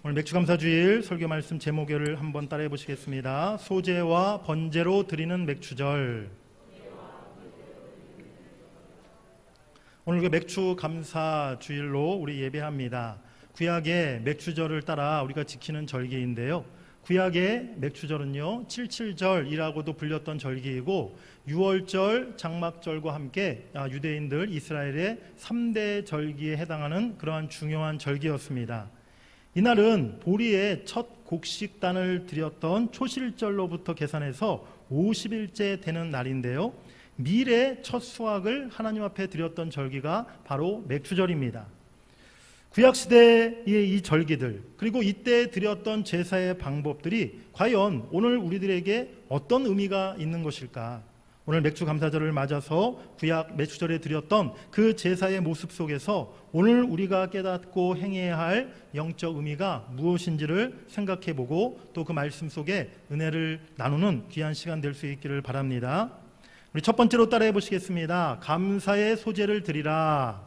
오늘 맥주감사주일 설교 말씀 제목을 한번 따라해 보시겠습니다. 소제와 번제로 드리는 맥주절. 오늘 그 맥주감사주일로 우리 예배합니다. 구약의 맥주절을 따라 우리가 지키는 절기인데요. 구약의 맥주절은요 77절이라고도 불렸던 절기이고 6월절, 장막절과 함께 유대인들 이스라엘의 3대 절기에 해당하는 그러한 중요한 절기였습니다. 이날은 보리의 첫 곡식단을 드렸던 초실절로부터 계산해서 50일째 되는 날인데요, 밀의 첫 수확을 하나님 앞에 드렸던 절기가 바로 맥주절입니다. 구약시대의 이 절기들, 그리고 이때 드렸던 제사의 방법들이 과연 오늘 우리들에게 어떤 의미가 있는 것일까? 오늘 맥주감사절을 맞아서 구약 맥주절에 드렸던 그 제사의 모습 속에서 오늘 우리가 깨닫고 행해야 할 영적 의미가 무엇인지를 생각해보고 또 그 말씀 속에 은혜를 나누는 귀한 시간 될 수 있기를 바랍니다. 우리 첫 번째로 따라해 보시겠습니다. 감사의 소제를 드리라.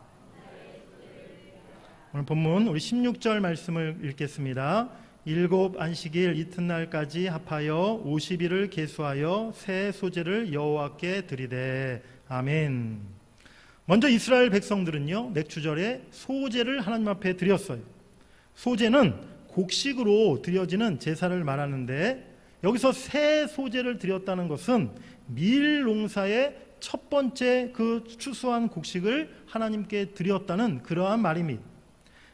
오늘 본문 우리 16절 말씀을 읽겠습니다. 일곱 안식일 이튿날까지 합하여 50일을 계수하여 새 소제를 여호와께 드리되. 아멘. 먼저 이스라엘 백성들은요 맥주절에 소제를 하나님 앞에 드렸어요. 소제는 곡식으로 드려지는 제사를 말하는데, 여기서 새 소제를 드렸다는 것은 밀 농사의 첫 번째 그 추수한 곡식을 하나님께 드렸다는 그러한 말입니다.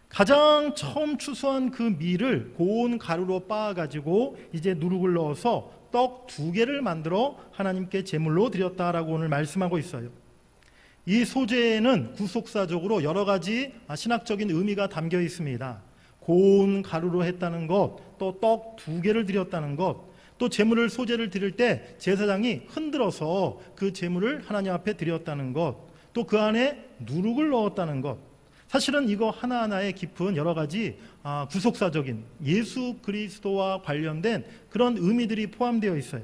가장 처음 추수한 그 밀을 고운 가루로 빻아가지고 이제 누룩을 넣어서 떡 2개를 만들어 하나님께 제물로 드렸다라고 오늘 말씀하고 있어요. 이 소제에는 구속사적으로 여러 가지 신학적인 의미가 담겨 있습니다. 고운 가루로 했다는 것, 또 떡 2개를 드렸다는 것, 또 제물을 소제를 드릴 때 제사장이 흔들어서 그 제물을 하나님 앞에 드렸다는 것, 또 그 안에 누룩을 넣었다는 것, 사실은 이거 하나하나에 깊은 여러 가지 구속사적인 예수 그리스도와 관련된 그런 의미들이 포함되어 있어요.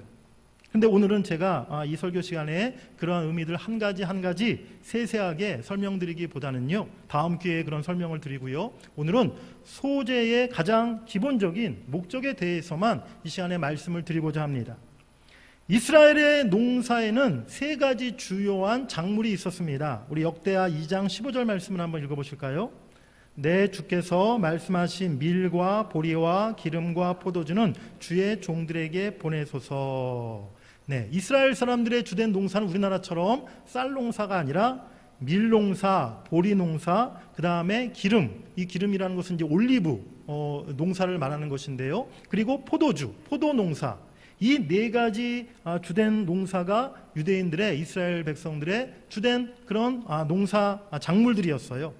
그런데 오늘은 제가 이 설교 시간에 그러한 의미들 한 가지 세세하게 설명드리기보다는요, 다음 기회에 그런 설명을 드리고요, 오늘은 소제의 가장 기본적인 목적에 대해서만 이 시간에 말씀을 드리고자 합니다. 이스라엘의 농사에는 3가지 주요한 작물이 있었습니다. 우리 역대하 2장 15절 말씀을 한번 읽어보실까요? 내 주께서 말씀하신 밀과 보리와 기름과 포도주는 주의 종들에게 보내소서. 네, 이스라엘 사람들의 주된 농사는 우리나라처럼 쌀 농사가 아니라 밀 농사, 보리 농사, 그 다음에 기름, 이 기름이라는 것은 이제 올리브 농사를 말하는 것인데요, 그리고 포도주, 포도 농사, 이 4가지 주된 농사가 유대인들의, 이스라엘 백성들의 주된 그런 농사 작물들이었어요.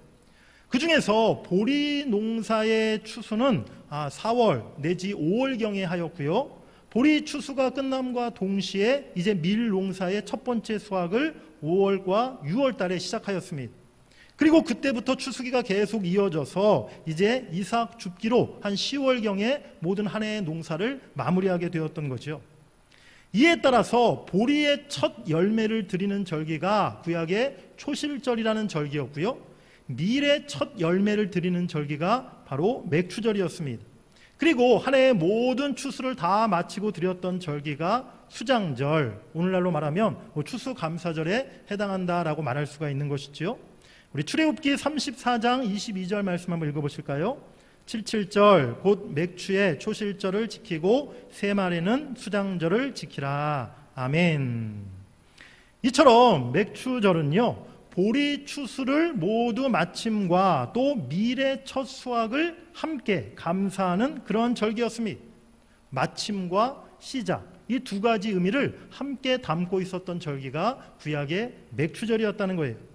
그 중에서 보리 농사의 추수는 4월 내지 5월경에 하였고요, 보리 추수가 끝남과 동시에 이제 밀 농사의 첫 번째 수확을 5월과 6월 달에 시작하였습니다. 그리고 그때부터 추수기가 계속 이어져서 이제 이삭 줍기로 한 10월경에 모든 한 해의 농사를 마무리하게 되었던 거죠. 이에 따라서 보리의 첫 열매를 드리는 절기가 구약의 초실절이라는 절기였고요, 밀의 첫 열매를 드리는 절기가 바로 맥주절이었습니다. 그리고 한 해의 모든 추수를 다 마치고 드렸던 절기가 수장절, 오늘날로 말하면 추수감사절에 해당한다라고 말할 수가 있는 것이죠. 우리 출애굽기 34장 22절 말씀 한번 읽어보실까요? 77절 곧 맥주의 초실절을 지키고 새말에는 수장절을 지키라. 아멘. 이처럼 맥주절은요 보리 추수를 모두 마침과 또 밀의 첫 수확을 함께 감사하는 그런 절기였습니다. 마침과 시작, 이 2가지 의미를 함께 담고 있었던 절기가 구약의 맥주절이었다는 거예요.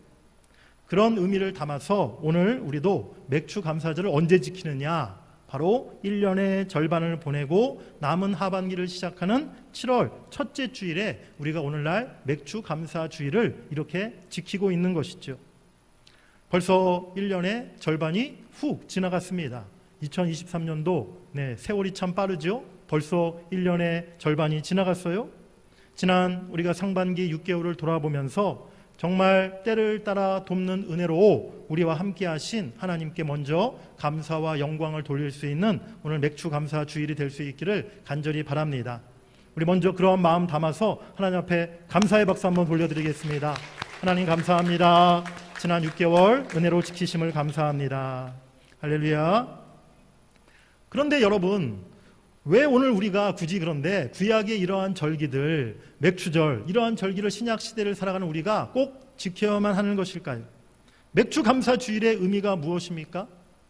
그런 의미를 담아서 오늘 우리도 맥주 감사절을 언제 지키느냐, 바로 1년의 절반을 보내고 남은 하반기를 시작하는 7월 첫째 주일에 우리가 오늘날 맥주 감사주일을 이렇게 지키고 있는 것이죠. 벌써 1년의 절반이 훅 지나갔습니다. 2023년도 세월이 참 빠르죠. 벌써 1년의 절반이 지나갔어요. 지난 우리가 상반기 6개월을 돌아보면서 정말 때를 따라 돕는 은혜로 우리와 함께 하신 하나님께 먼저 감사와 영광을 돌릴 수 있는 오늘 맥주 감사 주일이 될 수 있기를 간절히 바랍니다. 우리 먼저 그런 마음 담아서 하나님 앞에 감사의 박수 한번 돌려드리겠습니다. 하나님 감사합니다. 지난 6개월 은혜로 지키심을 감사합니다. 할렐루야. 그런데 여러분, 왜 오늘 우리가 굳이 그런데 구약의 이러한 절기들, 맥주절, 이러한 절기를 신약 시대를 살아가는 우리가 꼭 지켜야만 하는 것일까요? 맥주 감사 주일의 의미가 무엇입니까?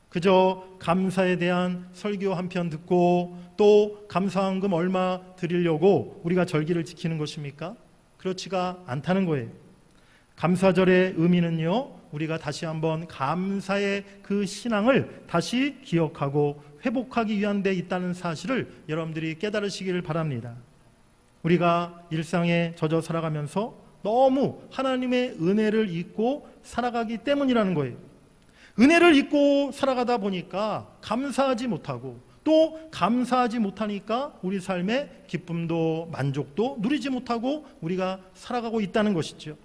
그저 감사에 대한 설교 한 편 듣고 또 감사헌금 얼마 드리려고 우리가 절기를 지키는 것입니까? 그렇지가 않다는 거예요. 감사절의 의미는요, 우리가 다시 한번 감사의 그 신앙을 다시 기억하고 회복하기 위한 데 있다는 사실을 여러분들이 깨달으시기를 바랍니다. 우리가 일상에 젖어 살아가면서 너무 하나님의 은혜를 잊고 살아가기 때문이라는 거예요. 은혜를 잊고 살아가다 보니까 감사하지 못하고 또 감사하지 못하니까 우리 삶의 기쁨도 만족도 누리지 못하고 우리가 살아가고 있다는 것이죠.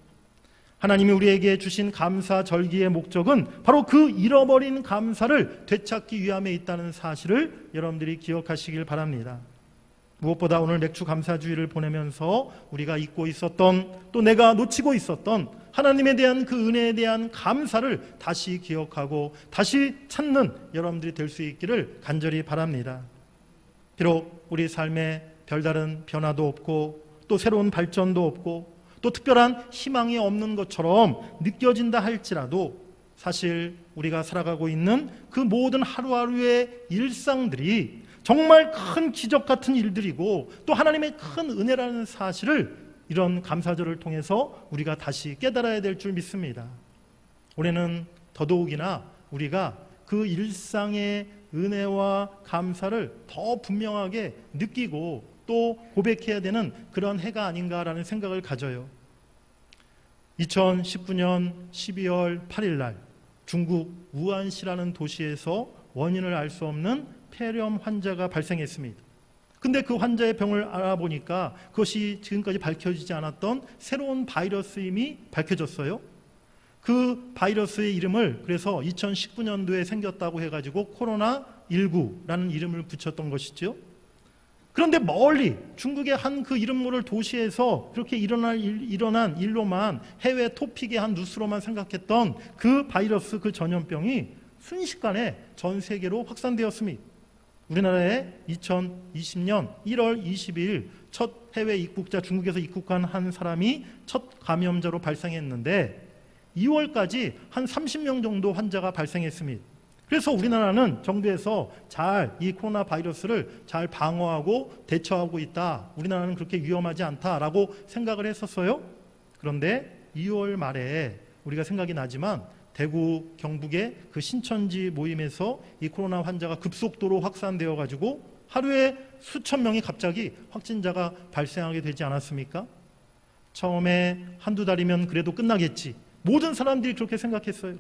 하나님이 우리에게 주신 감사 절기의 목적은 바로 그 잃어버린 감사를 되찾기 위함에 있다는 사실을 여러분들이 기억하시길 바랍니다. 무엇보다 오늘 맥주 감사주의를 보내면서 우리가 잊고 있었던 또 내가 놓치고 있었던 하나님에 대한 그 은혜에 대한 감사를 다시 기억하고 다시 찾는 여러분들이 될 수 있기를 간절히 바랍니다. 비록 우리 삶에 별다른 변화도 없고 또 새로운 발전도 없고 또 특별한 희망이 없는 것처럼 느껴진다 할지라도 사실 우리가 살아가고 있는 그 모든 하루하루의 일상들이 정말 큰 기적 같은 일들이고 또 하나님의 큰 은혜라는 사실을 이런 감사절을 통해서 우리가 다시 깨달아야 될 줄 믿습니다. 올해는 더더욱이나 우리가 그 일상의 은혜와 감사를 더 분명하게 느끼고 또 고백해야 되는 그런 해가 아닌가라는 생각을 가져요. 2019년 12월 8일 날 중국 우한시라는 도시에서 원인을 알 수 없는 폐렴 환자가 발생했습니다. 근데 그 환자의 병을 알아보니까 그것이 지금까지 밝혀지지 않았던 새로운 바이러스임이 밝혀졌어요. 그 바이러스의 이름을 그래서 2019년도에 생겼다고 해가지고 코로나19라는 이름을 붙였던 것이죠. 그런데 멀리 중국의 한 그 이름 모를 도시에서 그렇게 일어난 일로만 해외 토픽의 한 뉴스로만 생각했던 그 바이러스, 그 전염병이 순식간에 전 세계로 확산되었습니다. 우리나라에 2020년 1월 22일 첫 해외 입국자, 중국에서 입국한 한 사람이 첫 감염자로 발생했는데 2월까지 한 30명 정도 환자가 발생했습니다. 그래서 우리나라는 정부에서 잘 이 코로나 바이러스를 잘 방어하고 대처하고 있다. 우리나라는 그렇게 위험하지 않다라고 생각을 했었어요. 그런데 2월 말에 우리가 생각이 나지만 대구 경북의 그 신천지 모임에서 이 코로나 환자가 급속도로 확산되어 가지고 하루에 수천 명이 갑자기 확진자가 발생하게 되지 않았습니까? 처음에 한두 달이면 그래도 끝나겠지. 모든 사람들이 그렇게 생각했어요.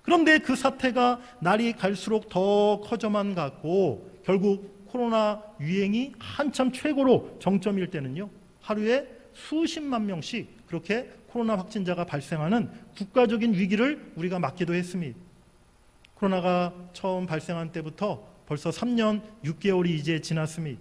그런데 그 사태가 날이 갈수록 더 커져만 갔고 결국 코로나 유행이 한참 최고로 정점일 때는요, 하루에 수십만 명씩 그렇게 코로나 확진자가 발생하는 국가적인 위기를 우리가 맞기도 했습니다. 코로나가 처음 발생한 때부터 벌써 3년 6개월이 이제 지났습니다.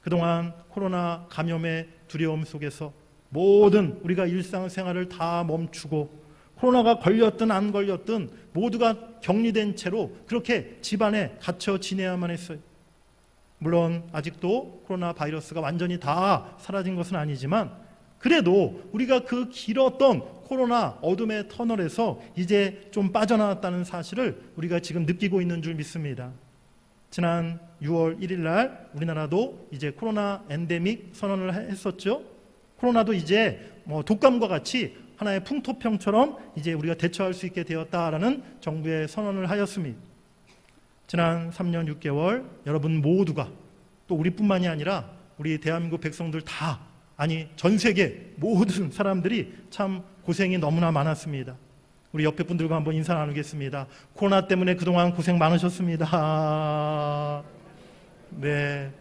그동안 코로나 감염의 두려움 속에서 모든 우리가 일상생활을 다 멈추고 코로나가 걸렸든 안 걸렸든 모두가 격리된 채로 그렇게 집안에 갇혀 지내야만 했어요. 물론 아직도 코로나 바이러스가 완전히 다 사라진 것은 아니지만 그래도 우리가 그 길었던 코로나 어둠의 터널에서 이제 좀 빠져나왔다는 사실을 우리가 지금 느끼고 있는 줄 믿습니다. 지난 6월 1일 날 우리나라도 이제 코로나 엔데믹 선언을 했었죠. 코로나도 이제 독감과 같이 하나의 풍토병처럼 이제 우리가 대처할 수 있게 되었다라는 정부의 선언을 하였습니다. 지난 3년 6개월 여러분 모두가 또 우리뿐만이 아니라 우리 대한민국 백성들 다, 아니 전 세계 모든 사람들이 참 고생이 너무나 많았습니다. 우리 옆에 분들과 한번 인사 나누겠습니다. 코로나 때문에 그동안 고생 많으셨습니다. 네,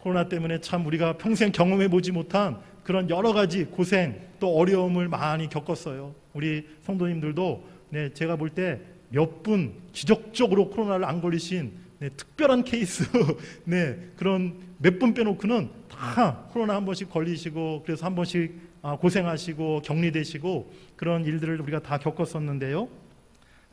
코로나 때문에 참 우리가 평생 경험해보지 못한 그런 여러 가지 고생 또 어려움을 많이 겪었어요. 우리 성도님들도 제가 볼 때 몇 분 기적적으로 코로나를 안 걸리신 특별한 케이스 그런 몇 분 빼놓고는 다 코로나 한 번씩 걸리시고 그래서 한 번씩 고생하시고 격리되시고 그런 일들을 우리가 다 겪었었는데요.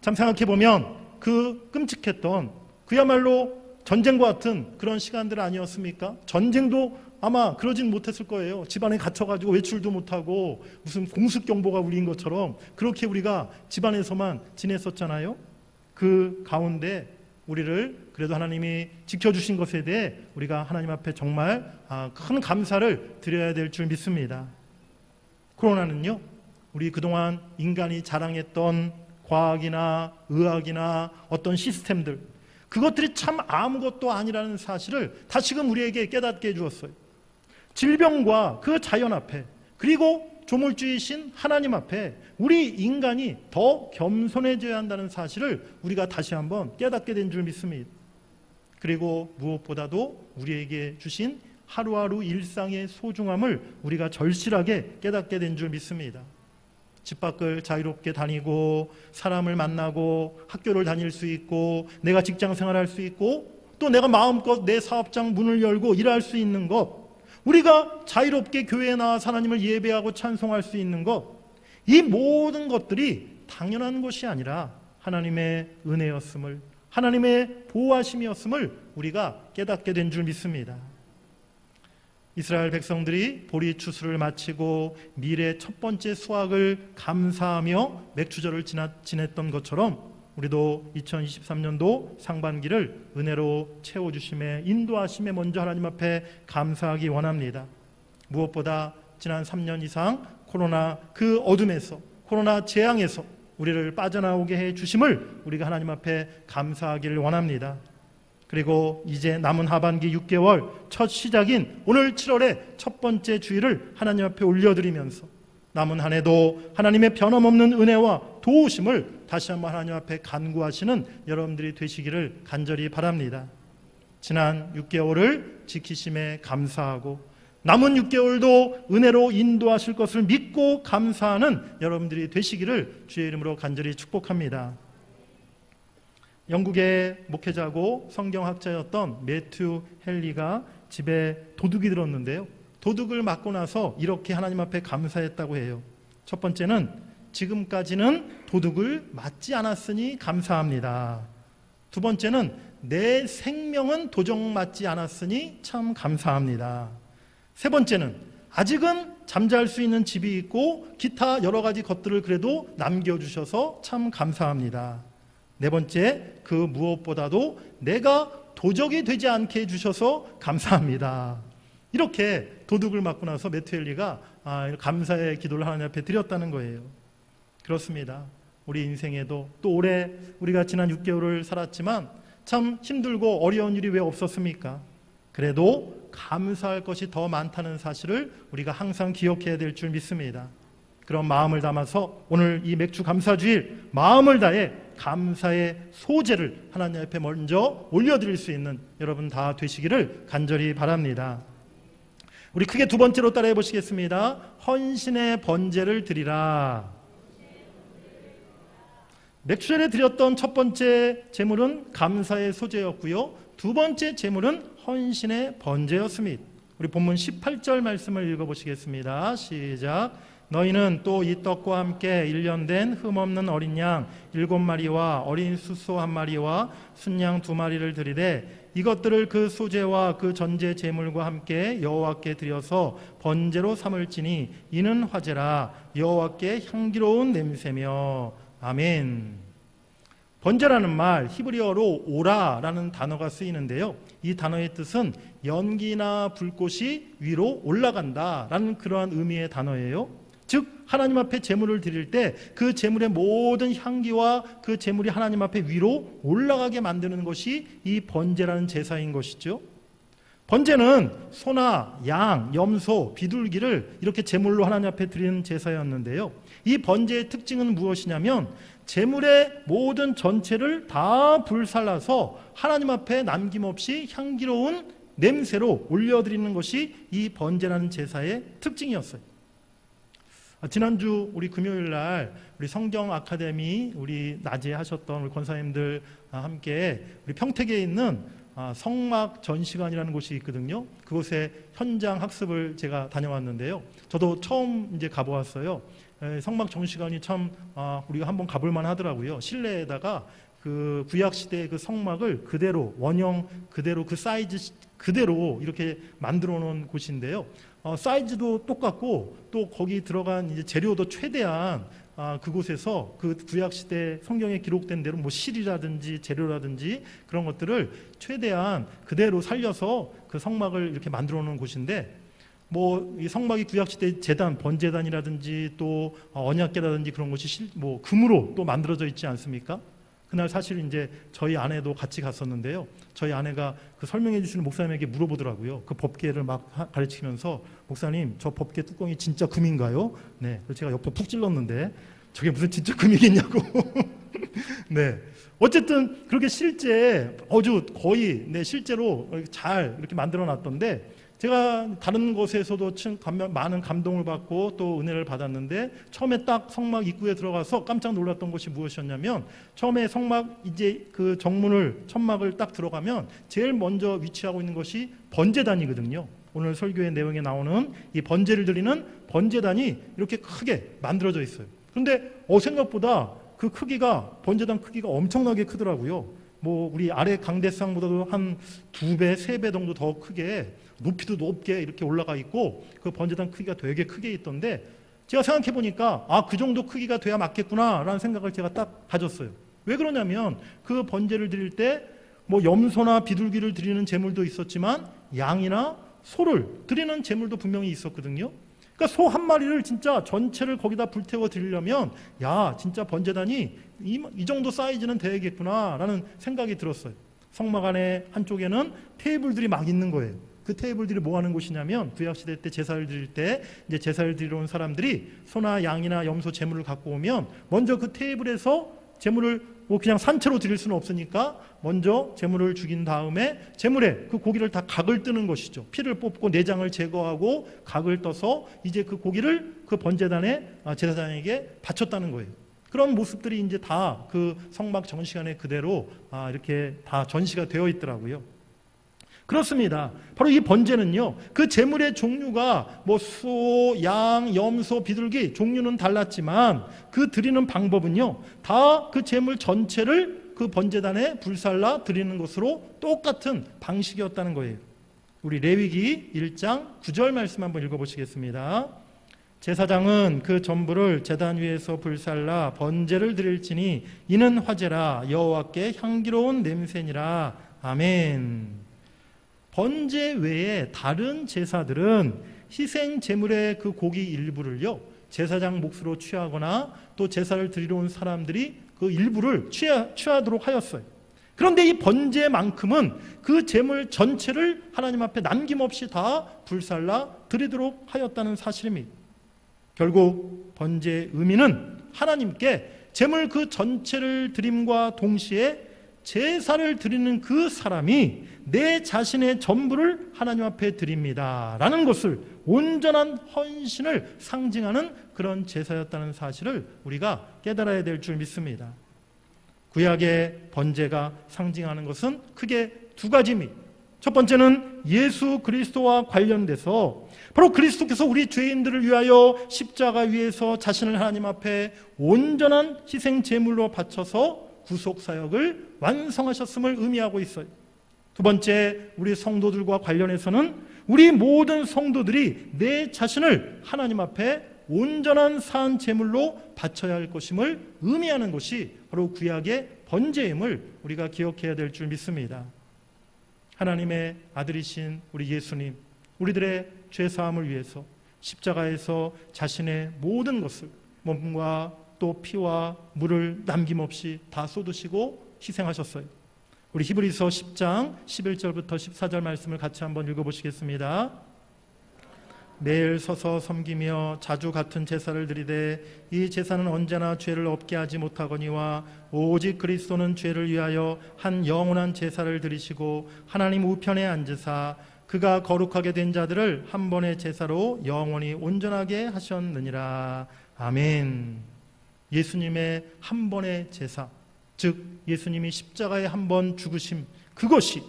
참 생각해보면 그 끔찍했던 그야말로 전쟁과 같은 그런 시간들 아니었습니까? 전쟁도 아마 그러진 못했을 거예요. 집안에 갇혀가지고 외출도 못하고 무슨 공습경보가 울린 것처럼 그렇게 우리가 집안에서만 지냈었잖아요. 그 가운데 우리를 그래도 하나님이 지켜주신 것에 대해 우리가 하나님 앞에 정말 큰 감사를 드려야 될 줄 믿습니다. 코로나는요, 우리 그동안 인간이 자랑했던 과학이나 의학이나 어떤 시스템들, 그것들이 참 아무것도 아니라는 사실을 다시금 우리에게 깨닫게 해주었어요. 질병과 그 자연 앞에, 그리고 조물주이신 하나님 앞에 우리 인간이 더 겸손해져야 한다는 사실을 우리가 다시 한번 깨닫게 된 줄 믿습니다. 그리고 무엇보다도 우리에게 주신 하루하루 일상의 소중함을 우리가 절실하게 깨닫게 된 줄 믿습니다. 집 밖을 자유롭게 다니고 사람을 만나고 학교를 다닐 수 있고 내가 직장 생활할 수 있고 또 내가 마음껏 내 사업장 문을 열고 일할 수 있는 것, 우리가 자유롭게 교회에 나와서 하나님을 예배하고 찬송할 수 있는 것, 이 모든 것들이 당연한 것이 아니라 하나님의 은혜였음을, 하나님의 보호하심이었음을 우리가 깨닫게 된 줄 믿습니다. 이스라엘 백성들이 보리 추수를 마치고 밀의 첫 번째 수확을 감사하며 맥추절을 지냈던 것처럼 우리도 2023년도 상반기를 은혜로 채워주심에 인도하심에 먼저 하나님 앞에 감사하기 원합니다. 무엇보다 지난 3년 이상 코로나 그 어둠에서, 코로나 재앙에서 우리를 빠져나오게 해주심을 우리가 하나님 앞에 감사하기를 원합니다. 그리고 이제 남은 하반기 6개월 첫 시작인 오늘 7월의 첫 번째 주일을 하나님 앞에 올려드리면서 남은 한 해도 하나님의 변함없는 은혜와 도우심을 다시 한번 하나님 앞에 간구하시는 여러분들이 되시기를 간절히 바랍니다. 지난 6개월을 지키심에 감사하고 남은 6개월도 은혜로 인도하실 것을 믿고 감사하는 여러분들이 되시기를 주의 이름으로 간절히 축복합니다. 영국의 목회자고 성경학자였던 매튜 헨리가 집에 도둑이 들었는데요. 도둑을 맞고 나서 이렇게 하나님 앞에 감사했다고 해요. 첫 번째는 지금까지는 도둑을 맞지 않았으니 감사합니다. 두 번째는 내 생명은 도적 맞지 않았으니 참 감사합니다. 세 번째는 아직은 잠잘 수 있는 집이 있고 기타 여러 가지 것들을 그래도 남겨주셔서 참 감사합니다. 네 번째, 그 무엇보다도 내가 도적이 되지 않게 해주셔서 감사합니다. 이렇게 도둑을 맞고 나서 매튜 헨리가 감사의 기도를 하나님 앞에 드렸다는 거예요. 그렇습니다. 우리 인생에도 또 올해 우리가 지난 6개월을 살았지만 참 힘들고 어려운 일이 왜 없었습니까? 그래도 감사할 것이 더 많다는 사실을 우리가 항상 기억해야 될 줄 믿습니다. 그런 마음을 담아서 오늘 이 맥주 감사주일 마음을 다해 감사의 소재를 하나님 앞에 먼저 올려드릴 수 있는 여러분 다 되시기를 간절히 바랍니다. 우리 크게 두 번째로 따라해 보시겠습니다. 헌신의 번제를 드리라. 맥주절에 드렸던 첫 번째 제물은 감사의 소재였고요. 두 번째 제물은 헌신의 번제였습니다. 우리 본문 18절 말씀을 읽어보시겠습니다. 시작. 너희는 또 이 떡과 함께 1년 된 흠없는 어린 양 7마리와 어린 수소 1마리와 순양 2마리를 드리되 이것들을 그 소제와 그 전제 제물과 함께 여호와께 드려서 번제로 삼을지니 이는 화제라 여호와께 향기로운 냄새며. 아멘. 번제라는 말 히브리어로 오라라는 단어가 쓰이는데요. 이 단어의 뜻은 연기나 불꽃이 위로 올라간다라는 그러한 의미의 단어예요. 즉 하나님 앞에 제물을 드릴 때 그 제물의 모든 향기와 그 제물이 하나님 앞에 위로 올라가게 만드는 것이 이 번제라는 제사인 것이죠. 번제는 소나 양, 염소, 비둘기를 이렇게 제물로 하나님 앞에 드리는 제사였는데요. 이 번제의 특징은 무엇이냐면 제물의 모든 전체를 다 불살라서 하나님 앞에 남김없이 향기로운 냄새로 올려드리는 것이 이 번제라는 제사의 특징이었어요. 지난주 우리 금요일 날 우리 성경 아카데미 우리 낮에 하셨던 우리 권사님들 함께 우리 평택에 있는 성막 전시관이라는 곳이 있거든요. 그곳에 현장 학습을 제가 다녀왔는데요. 저도 처음 이제 가보았어요. 성막 전시관이 참 우리가 한번 가볼 만하더라고요. 실내에다가 그 구약 시대의 그 성막을 그대로 원형 그대로 그 사이즈 그대로 이렇게 만들어 놓은 곳인데요. 사이즈도 똑같고 또 거기 들어간 이제 재료도 최대한 그곳에서 그 구약 시대 성경에 기록된 대로 뭐 실이라든지 재료라든지 그런 것들을 최대한 그대로 살려서 그 성막을 이렇게 만들어 놓은 곳인데, 뭐 이 성막이 구약 시대 제단 번제단이라든지 또 언약궤라든지 그런 것이 뭐 금으로 또 만들어져 있지 않습니까? 그날 사실 이제 저희 아내도 같이 갔었는데요. 저희 아내가 그 설명해 주시는 목사님에게 물어보더라고요. 그 법궤를 막 가르치면서, 목사님 저 법궤 뚜껑이 진짜 금인가요? 네. 그래서 제가 옆에 푹 찔렀는데 저게 무슨 진짜 금이겠냐고. 네. 어쨌든 그렇게 실제 아주 거의 실제로 잘 이렇게 만들어 놨던데, 제가 다른 곳에서도 많은 감동을 받고 또 은혜를 받았는데, 처음에 딱 성막 입구에 들어가서 깜짝 놀랐던 것이 무엇이었냐면, 처음에 성막 이제 그 정문을 천막을 딱 들어가면 제일 먼저 위치하고 있는 것이 번제단이거든요. 오늘 설교의 내용에 나오는 이 번제를 드리는 번제단이 이렇게 크게 만들어져 있어요. 그런데 생각보다 그 크기가, 번제단 크기가 엄청나게 크더라고요. 뭐 우리 아래 강대상보다도 한 2배, 3배 정도 더 크게, 높이도 높게 이렇게 올라가 있고, 그 번제단 크기가 되게 크게 있던데, 제가 생각해 보니까 그 정도 크기가 돼야 맞겠구나 라는 생각을 제가 딱 가졌어요. 왜 그러냐면 그 번제를 드릴 때 뭐 염소나 비둘기를 드리는 제물도 있었지만 양이나 소를 드리는 제물도 분명히 있었거든요. 그러니까 소 한 마리를 진짜 전체를 거기다 불태워 드리려면 진짜 번제단이 이 정도 사이즈는 돼야겠구나 라는 생각이 들었어요. 성막 안에 한쪽에는 테이블들이 막 있는 거예요. 그 테이블들이 뭐 하는 곳이냐면, 구약시대 때 제사를 드릴 때 이제 제사를 드리러 온 사람들이 소나 양이나 염소 제물을 갖고 오면 먼저 그 테이블에서 제물을 뭐 그냥 산채로 드릴 수는 없으니까 먼저 제물을 죽인 다음에 제물에 그 고기를 다 각을 뜨는 것이죠. 피를 뽑고 내장을 제거하고 각을 떠서 이제 그 고기를 그 번제단에 제사장에게 바쳤다는 거예요. 그런 모습들이 이제 다 그 성막 전시관에 그대로 이렇게 다 전시가 되어 있더라고요. 그렇습니다. 바로 이 번제는요, 그 제물의 종류가 뭐 소, 양, 염소, 비둘기 종류는 달랐지만 그 드리는 방법은요, 다 그 제물 전체를 그 번제단에 불살라 드리는 것으로 똑같은 방식이었다는 거예요. 우리 레위기 1장 9절 말씀 한번 읽어보시겠습니다. 제사장은 그 전부를 제단 위에서 불살라 번제를 드릴지니 이는 화제라, 여호와께 향기로운 냄새니라. 아멘. 번제 외에 다른 제사들은 희생 제물의 그 고기 일부를요, 제사장 몫으로 취하거나 또 제사를 드리러 온 사람들이 그 일부를 취하도록 하였어요. 그런데 이 번제만큼은 그 제물 전체를 하나님 앞에 남김없이 다 불살라 드리도록 하였다는 사실입니다. 결국 번제의 의미는 하나님께 제물 그 전체를 드림과 동시에 제사를 드리는 그 사람이 내 자신의 전부를 하나님 앞에 드립니다 라는 것을, 온전한 헌신을 상징하는 그런 제사였다는 사실을 우리가 깨달아야 될 줄 믿습니다. 구약의 번제가 상징하는 것은 크게 두 가지입니다. 첫 번째는 예수 그리스도와 관련돼서 바로 그리스도께서 우리 죄인들을 위하여 십자가 위에서 자신을 하나님 앞에 온전한 희생 제물로 바쳐서 구속 사역을 완성하셨음을 의미하고 있어요. 두 번째, 우리 성도들과 관련해서는 우리 모든 성도들이 내 자신을 하나님 앞에 온전한 산 제물로 바쳐야 할 것임을 의미하는 것이 바로 구약의 번제임을 우리가 기억해야 될 줄 믿습니다. 하나님의 아들이신 우리 예수님, 우리들의 죄사함을 위해서 십자가에서 자신의 모든 것을, 몸과 또 피와 물을 남김없이 다 쏟으시고 희생하셨어요. 우리 히브리서 10장 11절부터 14절 말씀을 같이 한번 읽어보시겠습니다. 매일 서서 섬기며 자주 같은 제사를 드리되 이 제사는 언제나 죄를 없게 하지 못하거니와 오직 그리스도는 죄를 위하여 한 영원한 제사를 드리시고 하나님 우편에 앉으사 그가 거룩하게 된 자들을 한 번의 제사로 영원히 온전하게 하셨느니라. 아멘. 예수님의 한 번의 제사, 즉 예수님이 십자가에 한 번 죽으심, 그것이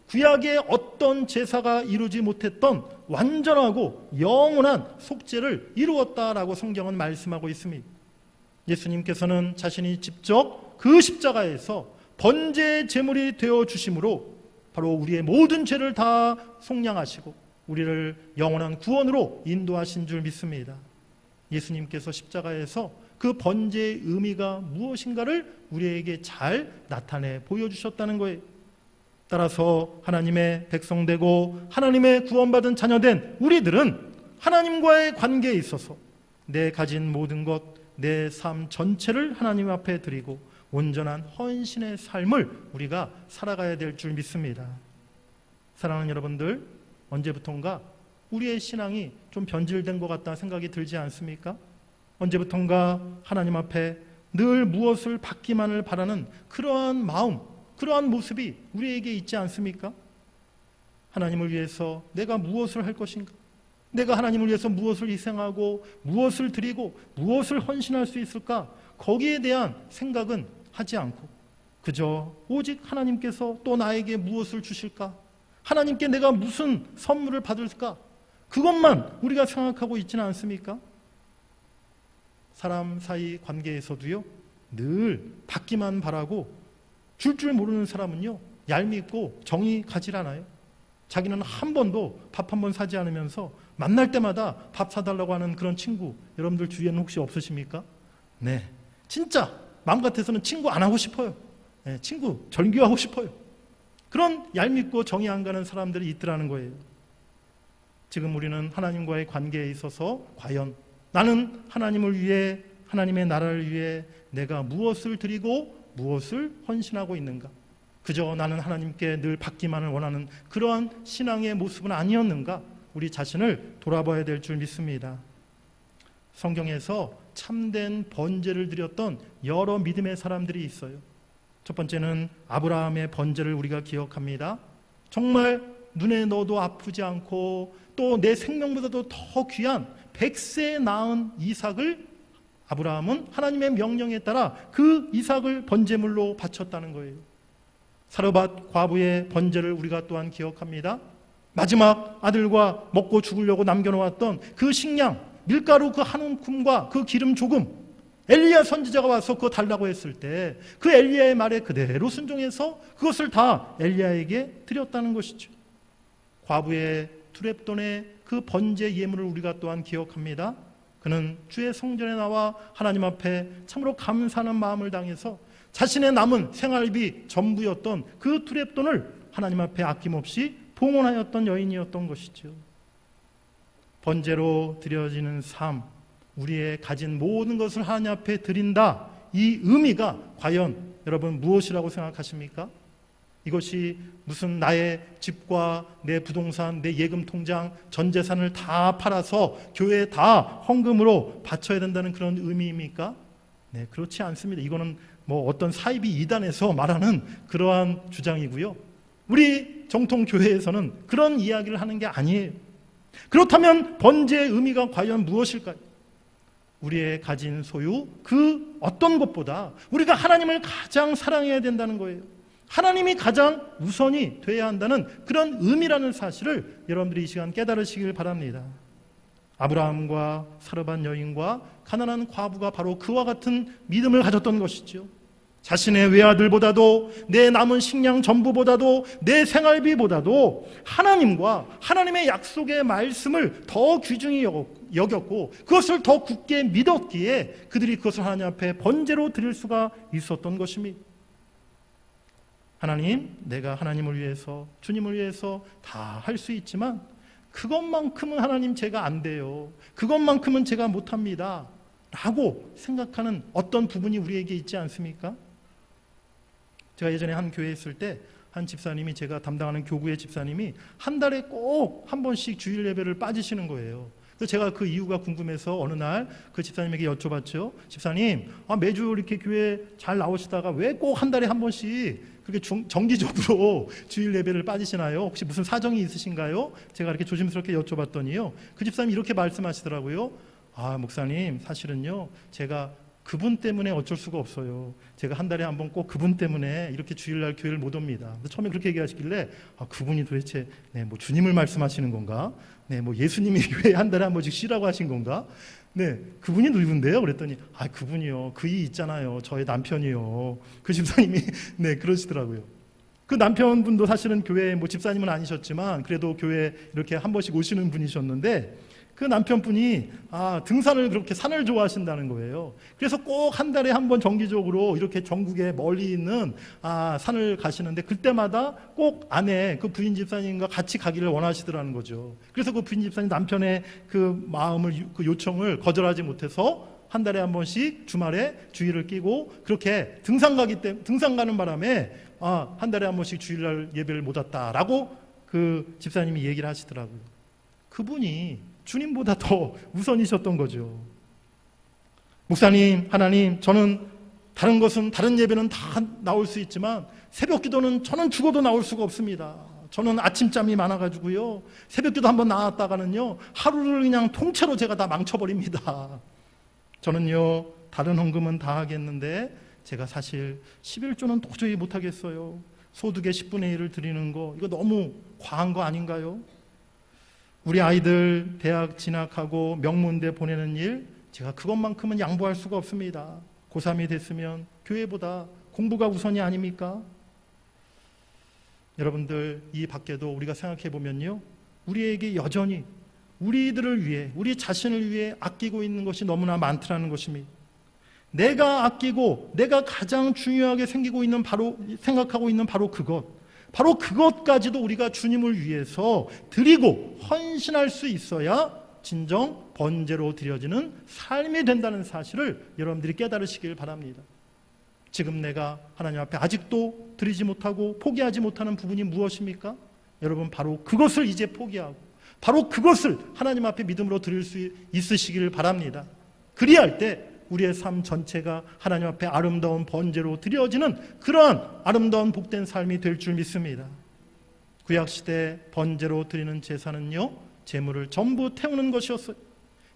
구약의 어떤 제사가 이루지 못했던 완전하고 영원한 속죄를 이루었다라고 성경은 말씀하고 있습니다. 예수님께서는 자신이 직접 그 십자가에서 번제의 제물이 되어 주심으로 바로 우리의 모든 죄를 다 속량하시고 우리를 영원한 구원으로 인도하신 줄 믿습니다. 예수님께서 십자가에서 그 번제의 의미가 무엇인가를 우리에게 잘 나타내 보여주셨다는 거예요. 따라서 하나님의 백성되고 하나님의 구원받은 자녀된 우리들은 하나님과의 관계에 있어서 내 가진 모든 것, 내 삶 전체를 하나님 앞에 드리고 온전한 헌신의 삶을 우리가 살아가야 될 줄 믿습니다. 사랑하는 여러분들, 언제부턴가 우리의 신앙이 좀 변질된 것 같다는 생각이 들지 않습니까? 언제부턴가 하나님 앞에 늘 무엇을 받기만을 바라는 그러한 마음, 그러한 모습이 우리에게 있지 않습니까? 하나님을 위해서 내가 무엇을 할 것인가? 내가 하나님을 위해서 무엇을 희생하고 무엇을 드리고 무엇을 헌신할 수 있을까? 거기에 대한 생각은 하지 않고 그저 오직 하나님께서 또 나에게 무엇을 주실까? 하나님께 내가 무슨 선물을 받을까? 그것만 우리가 생각하고 있지는 않습니까? 사람 사이 관계에서도요, 늘 받기만 바라고 줄 모르는 사람은요, 얄밉고 정이 가질 않아요. 자기는 한 번도 밥 한 번 사지 않으면서 만날 때마다 밥 사달라고 하는 그런 친구, 여러분들 주위에는 혹시 없으십니까? 네, 진짜 마음 같아서는 친구 안 하고 싶어요. 네, 친구 절교하고 싶어요. 그런 얄밉고 정이 안 가는 사람들이 있더라는 거예요. 지금 우리는 하나님과의 관계에 있어서 과연 나는 하나님을 위해, 하나님의 나라를 위해 내가 무엇을 드리고 무엇을 헌신하고 있는가? 그저 나는 하나님께 늘 받기만을 원하는 그러한 신앙의 모습은 아니었는가? 우리 자신을 돌아봐야 될 줄 믿습니다. 성경에서 참된 번제를 드렸던 여러 믿음의 사람들이 있어요. 첫 번째는 아브라함의 번제를 우리가 기억합니다. 정말 눈에 넣어도 아프지 않고 또 내 생명보다도 더 귀한 100세 낳은 이삭을 아브라함은 하나님의 명령에 따라 그 이삭을 번제물로 바쳤다는 거예요. 사르밧 과부의 번제를 우리가 또한 기억합니다. 마지막 아들과 먹고 죽으려고 남겨놓았던 그 식량, 밀가루 그 한 움큼과 그 기름 조금, 엘리야 선지자가 와서 그거 달라고 했을 때 그 엘리야의 말에 그대로 순종해서 그것을 다 엘리야에게 드렸다는 것이죠. 과부의 두렙돈의 그 번제 예물을 우리가 또한 기억합니다. 그는 주의 성전에 나와 하나님 앞에 참으로 감사하는 마음을 당해서 자신의 남은 생활비 전부였던 그 두렙돈을 하나님 앞에 아낌없이 봉헌하였던 여인이었던 것이죠. 번제로 드려지는 삶, 우리의 가진 모든 것을 하나님 앞에 드린다, 이 의미가 과연 여러분 무엇이라고 생각하십니까? 이것이 무슨 나의 집과 내 부동산, 내 예금 통장, 전 재산을 다 팔아서 교회에 다 헌금으로 바쳐야 된다는 그런 의미입니까? 네, 그렇지 않습니다. 이거는 뭐 어떤 사이비 이단에서 말하는 그러한 주장이고요. 우리 정통 교회에서는 그런 이야기를 하는 게 아니에요. 그렇다면 번제의 의미가 과연 무엇일까요? 우리의 가진 소유 그 어떤 것보다 우리가 하나님을 가장 사랑해야 된다는 거예요. 하나님이 가장 우선이 돼야 한다는 그런 의미라는 사실을 여러분들이 이 시간 깨달으시길 바랍니다. 아브라함과 사르밧 여인과 가난한 과부가 바로 그와 같은 믿음을 가졌던 것이죠. 자신의 외아들보다도 내 남은 식량 전부보다도 내 생활비보다도 하나님과 하나님의 약속의 말씀을 더 귀중히 여겼고 그것을 더 굳게 믿었기에 그들이 그것을 하나님 앞에 번제로 드릴 수가 있었던 것입니다. 하나님, 내가 하나님을 위해서, 주님을 위해서 다 할 수 있지만 그것만큼은 하나님 제가 안 돼요. 그것만큼은 제가 못합니다. 라고 생각하는 어떤 부분이 우리에게 있지 않습니까? 제가 예전에 한 교회에 있을 때 한 집사님이, 제가 담당하는 교구의 집사님이 한 달에 꼭 한 번씩 주일 예배를 빠지시는 거예요. 그래서 제가 그 이유가 궁금해서 어느 날 그 집사님에게 여쭤봤죠. 집사님, 매주 이렇게 교회 잘 나오시다가 왜 꼭 한 달에 한 번씩 그렇게 정기적으로 주일 예배를 빠지시나요? 혹시 무슨 사정이 있으신가요? 제가 이렇게 조심스럽게 여쭤봤더니요, 그 집사님이 이렇게 말씀하시더라고요. 목사님, 사실은요, 제가 그분 때문에 어쩔 수가 없어요. 제가 한 달에 한 번 꼭 그분 때문에 이렇게 주일날 교회를 못 옵니다. 처음에 그렇게 얘기하시길래 그분이 도대체 뭐 주님을 말씀하시는 건가? 뭐 예수님이 교회에 한 달에 한 번씩 쉬라고 하신 건가? 그분이 누군데요? 그랬더니 그분이요, 그 이 있잖아요, 저의 남편이요. 그 집사님이 그러시더라고요. 그 남편분도 사실은 교회 집사님은 아니셨지만 그래도 교회 이렇게 한 번씩 오시는 분이셨는데, 그 남편분이 등산을, 그렇게 산을 좋아하신다는 거예요. 그래서 꼭 한 달에 한 번 정기적으로 이렇게 전국에 멀리 있는 산을 가시는데, 그때마다 꼭 아내, 그 부인 집사님과 같이 가기를 원하시더라는 거죠. 그래서 그 부인 집사님 남편의 그 마음을, 그 요청을 거절하지 못해서 한 달에 한 번씩 주말에 주일을 끼고 그렇게 등산 가는 바람에 한 달에 한 번씩 주일날 예배를 못 왔다라고 그 집사님이 얘기를 하시더라고요. 그분이 주님보다 더 우선이셨던 거죠. 목사님, 하나님, 저는 다른 예배는 다 나올 수 있지만 새벽 기도는 저는 죽어도 나올 수가 없습니다. 저는 아침잠이 많아가지고요, 새벽 기도 한번 나왔다가는요, 하루를 그냥 통째로 제가 다 망쳐버립니다. 저는요, 다른 헌금은 다 하겠는데 제가 사실 11조는 도저히 못하겠어요. 소득의 10분의 1을 드리는 거, 이거 너무 과한 거 아닌가요? 우리 아이들 대학 진학하고 명문대 보내는 일, 제가 그것만큼은 양보할 수가 없습니다. 고3이 됐으면 교회보다 공부가 우선이 아닙니까? 여러분들, 이 밖에도 우리가 생각해 보면요, 우리에게 여전히 우리들을 위해, 우리 자신을 위해 아끼고 있는 것이 너무나 많더라는 것입니다. 내가 아끼고 내가 가장 중요하게 생각하고 있는 바로 그것까지도 우리가 주님을 위해서 드리고 헌신할 수 있어야 진정 번제로 드려지는 삶이 된다는 사실을 여러분들이 깨달으시길 바랍니다. 지금 내가 하나님 앞에 아직도 드리지 못하고 포기하지 못하는 부분이 무엇입니까? 여러분, 바로 그것을 이제 포기하고 바로 그것을 하나님 앞에 믿음으로 드릴 수 있으시길 바랍니다. 그리할 때 우리의 삶 전체가 하나님 앞에 아름다운 번제로 드려지는 그러한 아름다운 복된 삶이 될 줄 믿습니다. 구약시대 번제로 드리는 제사는요, 제물을 전부 태우는 것이었어요.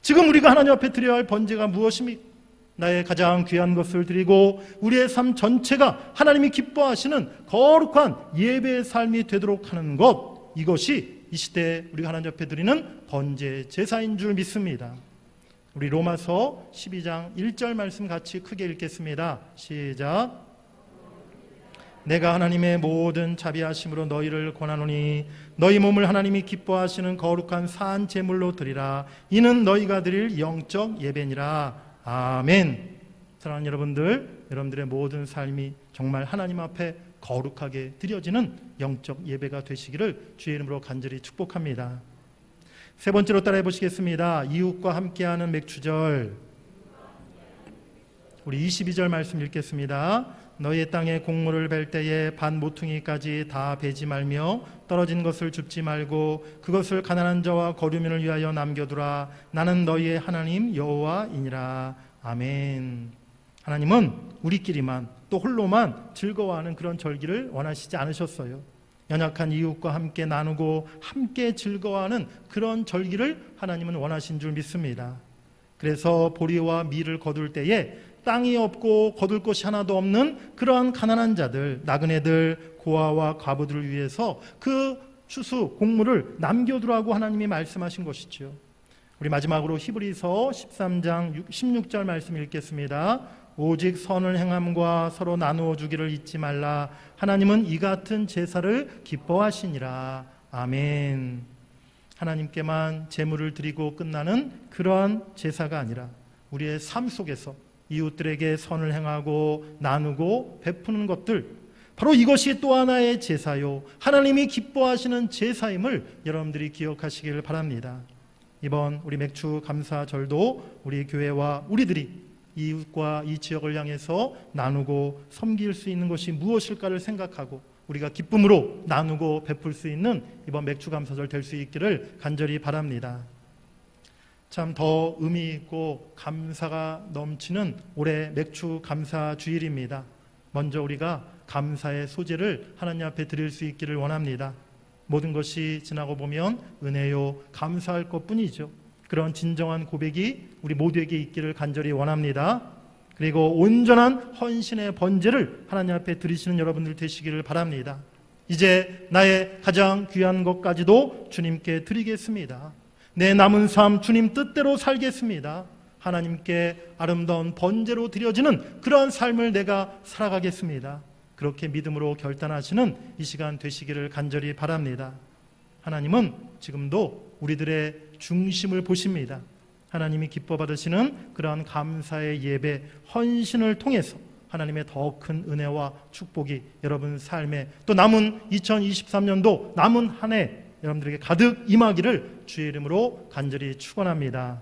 지금 우리가 하나님 앞에 드려야 할 번제가 무엇입니까? 나의 가장 귀한 것을 드리고 우리의 삶 전체가 하나님이 기뻐하시는 거룩한 예배의 삶이 되도록 하는 것, 이것이 이 시대에 우리가 하나님 앞에 드리는 번제 제사인 줄 믿습니다. 우리 로마서 12장 1절 말씀 같이 크게 읽겠습니다. 시작. 내가 하나님의 모든 자비하심으로 너희를 권하노니 너희 몸을 하나님이 기뻐하시는 거룩한 산 제물로 드리라. 이는 너희가 드릴 영적 예배니라. 아멘. 사랑하는 여러분들의 모든 삶이 정말 하나님 앞에 거룩하게 드려지는 영적 예배가 되시기를 주의 이름으로 간절히 축복합니다. 세 번째로 따라해 보시겠습니다. 이웃과 함께하는 맥주절. 우리 22절 말씀 읽겠습니다. 너희의 땅에 곡물을 벨 때에 반 모퉁이까지 다 베지 말며 떨어진 것을 줍지 말고 그것을 가난한 자와 거류민을 위하여 남겨두라. 나는 너희의 하나님 여호와이니라. 아멘. 하나님은 우리끼리만, 또 홀로만 즐거워하는 그런 절기를 원하시지 않으셨어요. 연약한 이웃과 함께 나누고 함께 즐거워하는 그런 절기를 하나님은 원하신 줄 믿습니다. 그래서 보리와 밀을 거둘 때에 땅이 없고 거둘 곳이 하나도 없는 그러한 가난한 자들, 나그네들, 고아와 과부들을 위해서 그 추수, 곡물을 남겨두라고 하나님이 말씀하신 것이죠. 우리 마지막으로 히브리서 13장 16절 말씀 읽겠습니다. 오직 선을 행함과 서로 나누어 주기를 잊지 말라. 하나님은 이 같은 제사를 기뻐하시니라. 아멘. 하나님께만 제물을 드리고 끝나는 그러한 제사가 아니라 우리의 삶 속에서 이웃들에게 선을 행하고 나누고 베푸는 것들, 바로 이것이 또 하나의 제사요, 하나님이 기뻐하시는 제사임을 여러분들이 기억하시길 바랍니다. 이번 우리 맥주 감사절도 우리 교회와 우리들이 이웃과 이 지역을 향해서 나누고 섬길 수 있는 것이 무엇일까를 생각하고 우리가 기쁨으로 나누고 베풀 수 있는 이번 맥주 감사절 될 수 있기를 간절히 바랍니다. 참 더 의미 있고 감사가 넘치는 올해 맥주 감사 주일입니다. 먼저 우리가 감사의 소재를 하나님 앞에 드릴 수 있기를 원합니다. 모든 것이 지나고 보면 은혜요 감사할 것뿐이죠. 그런 진정한 고백이 우리 모두에게 있기를 간절히 원합니다. 그리고 온전한 헌신의 번제를 하나님 앞에 드리시는 여러분들 되시기를 바랍니다. 이제 나의 가장 귀한 것까지도 주님께 드리겠습니다. 내 남은 삶 주님 뜻대로 살겠습니다. 하나님께 아름다운 번제로 드려지는 그러한 삶을 내가 살아가겠습니다. 그렇게 믿음으로 결단하시는 이 시간 되시기를 간절히 바랍니다. 하나님은 지금도 우리들의 중심을 보십니다. 하나님이 기뻐 받으시는 그러한 감사의 예배, 헌신을 통해서 하나님의 더 큰 은혜와 축복이 여러분 삶에 또 남은 2023년도 남은 한 해 여러분들에게 가득 임하기를 주의 이름으로 간절히 축원합니다.